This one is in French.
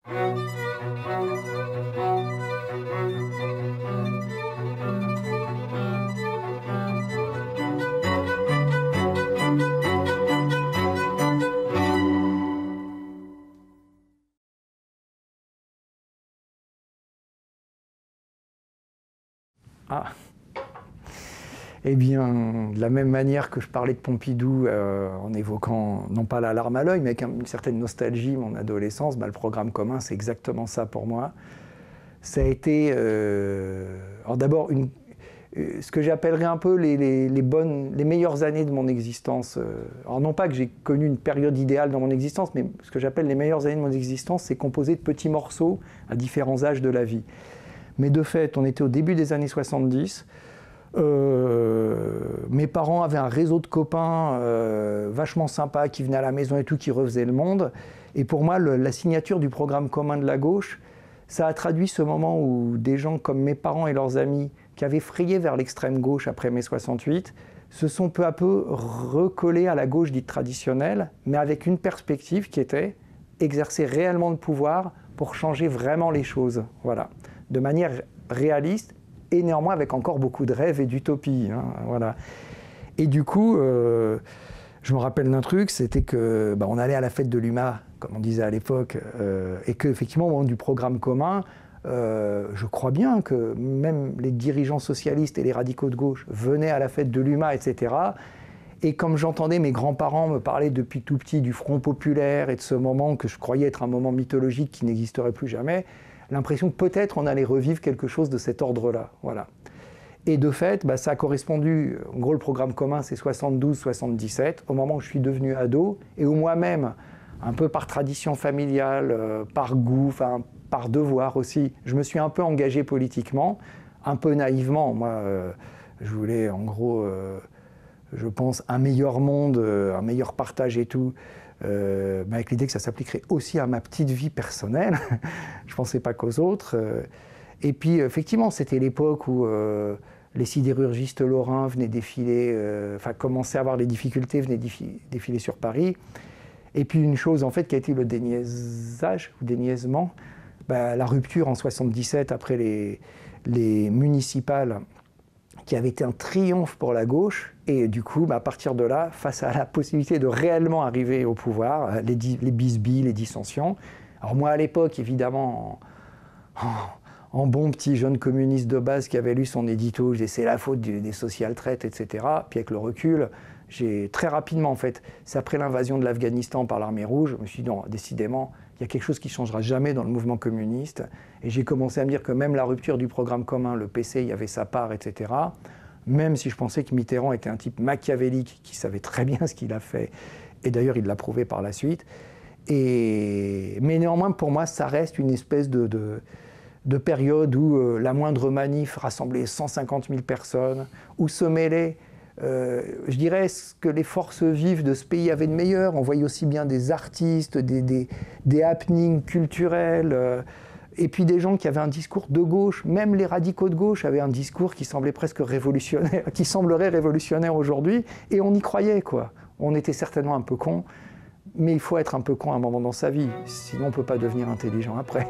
Ah. Eh bien, de la même manière que je parlais de Pompidou en évoquant, non pas la larme à l'œil, mais avec une certaine nostalgie, mon adolescence, le programme commun, c'est exactement ça pour moi. Ça a été, alors d'abord, ce que j'appellerais un peu les meilleures années de mon existence. Alors non pas que j'ai connu une période idéale dans mon existence, mais ce que j'appelle les meilleures années de mon existence, c'est composé de petits morceaux à différents âges de la vie. Mais de fait, on était au début des années 70. Mes parents avaient un réseau de copains vachement sympas qui venaient à la maison et tout, qui refaisaient le monde. Et pour moi, la signature du programme commun de la gauche, ça a traduit ce moment où des gens comme mes parents et leurs amis, qui avaient frayé vers l'extrême gauche après mai 68, se sont peu à peu recollés à la gauche dite traditionnelle, mais avec une perspective qui était exercer réellement le pouvoir pour changer vraiment les choses. Voilà. De manière réaliste et néanmoins avec encore beaucoup de rêves et d'utopie. Hein, voilà. Et du coup, je me rappelle d'un truc, c'était que on allait à la fête de l'UMA, comme on disait à l'époque, et qu'effectivement, au moment du programme commun, je crois bien que même les dirigeants socialistes et les radicaux de gauche venaient à la fête de l'UMA, etc. Et comme j'entendais mes grands-parents me parler depuis tout petit du Front populaire et de ce moment que je croyais être un moment mythologique qui n'existerait plus jamais, l'impression que peut-être on allait revivre quelque chose de cet ordre-là. Voilà. Et de fait, ça a correspondu, en gros le programme commun c'est 72-77, au moment où je suis devenu ado, et où moi-même, un peu par tradition familiale, par goût, par devoir aussi, je me suis un peu engagé politiquement, un peu naïvement. Moi, je voulais en gros, je pense, un meilleur monde, un meilleur partage et tout. Avec l'idée que ça s'appliquerait aussi à ma petite vie personnelle. Je ne pensais pas qu'aux autres. Et puis, effectivement, c'était l'époque où les sidérurgistes lorrains venaient défiler, commençaient à avoir des difficultés, venaient défiler sur Paris. Et puis, une chose, en fait, qui a été le déniaisage, ou déniaisement, la rupture en 77, après les municipales, qui avait été un triomphe pour la gauche, et du coup, à partir de là, face à la possibilité de réellement arriver au pouvoir, les bisbilles, les dissensions. Alors moi, à l'époque, évidemment, en bon petit jeune communiste de base qui avait lu son édito, je disais c'est la faute des social-traites, etc. Puis avec le recul, j'ai très rapidement, en fait, c'est après l'invasion de l'Afghanistan par l'armée rouge, je me suis dit non, décidément, il y a quelque chose qui ne changera jamais dans le mouvement communiste. Et j'ai commencé à me dire que même la rupture du programme commun, le PC, il y avait sa part, etc. Même si je pensais que Mitterrand était un type machiavélique qui savait très bien ce qu'il a fait. Et d'ailleurs, il l'a prouvé par la suite. Mais néanmoins, pour moi, ça reste une espèce de période où la moindre manif rassemblait 150 000 personnes, où se mêlait, je dirais, ce que les forces vives de ce pays avaient de meilleur. On voyait aussi bien des artistes, des happenings culturels, et puis des gens qui avaient un discours de gauche. Même les radicaux de gauche avaient un discours qui semblait presque révolutionnaire, qui semblerait révolutionnaire aujourd'hui, et on y croyait, quoi. On était certainement un peu cons, mais il faut être un peu con à un moment dans sa vie, sinon on ne peut pas devenir intelligent après.